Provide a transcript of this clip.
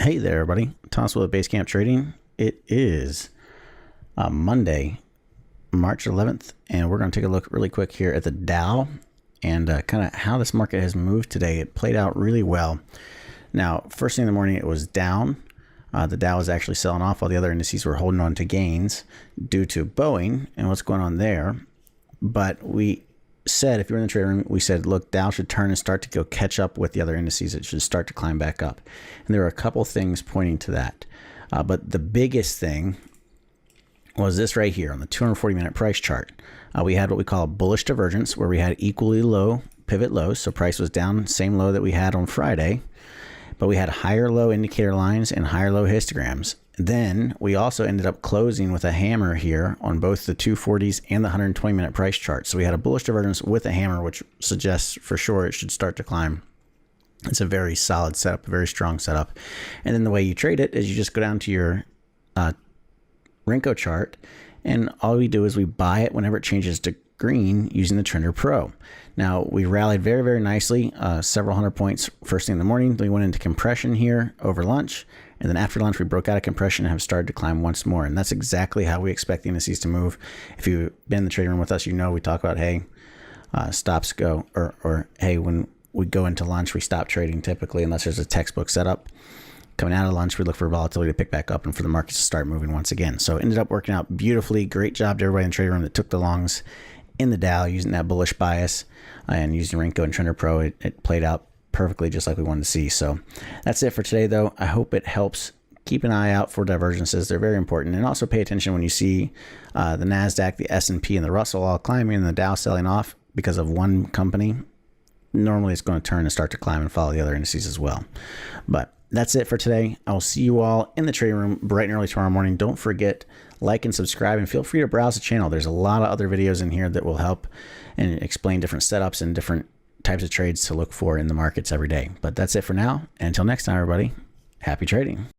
Hey there, everybody. Thomas with Basecamp Trading. It is Monday, March 11th, and we're going to take a look really quick here at the Dow and kind of how this market has moved today. It played out really well. Now, first thing in the morning, it was down. The Dow was actually selling off while the other indices were holding on to gains due to Boeing and what's going on there. But we said, if you're in the trading room, we said, look, Dow should turn and start to go catch up with the other indices. It should start to climb back up. And there are a couple things pointing to that. But the biggest thing was this right here on the 240-minute price chart. We had what we call a bullish divergence, where we had equally low pivot lows. So price was down, same low that we had on Friday. But we had higher low indicator lines and higher low histograms. Then we also ended up closing with a hammer here on both the 240s and the 120-minute price chart. So we had a bullish divergence with a hammer, which suggests for sure it should start to climb. It's a very solid setup, a very strong setup. And then the way you trade it is you just go down to your Renko chart, and all we do is we buy it whenever it changes to green using the Trender Pro. Now, we rallied very, very nicely, several hundred points first thing in the morning. Then we went into compression here over lunch. And then after lunch, we broke out of compression and have started to climb once more. And that's exactly how we expect the indices to move. If you've been in the trading room with us, you know we talk about, hey, stops go, or hey, when we go into lunch, we stop trading typically unless there's a textbook setup. Coming out of lunch, we look for volatility to pick back up and for the markets to start moving once again. So it ended up working out beautifully. Great job to everybody in the trading room that took the longs in the Dow using that bullish bias and using Renko and Trender Pro. It played out perfectly just like we wanted to see. So that's it for today, though. I hope it helps. Keep an eye out for divergences. They're very important. And also pay attention when you see the NASDAQ, the S&P, and the Russell all climbing and the Dow selling off because of one company. Normally, it's going to turn and start to climb and follow the other indices as well. But that's it for today. I will see you all in the trading room bright and early tomorrow morning. Don't forget, like and subscribe, and feel free to browse the channel. There's a lot of other videos in here that will help and explain different setups and different types of trades to look for in the markets every day. But that's it for now. And until next time, everybody, happy trading.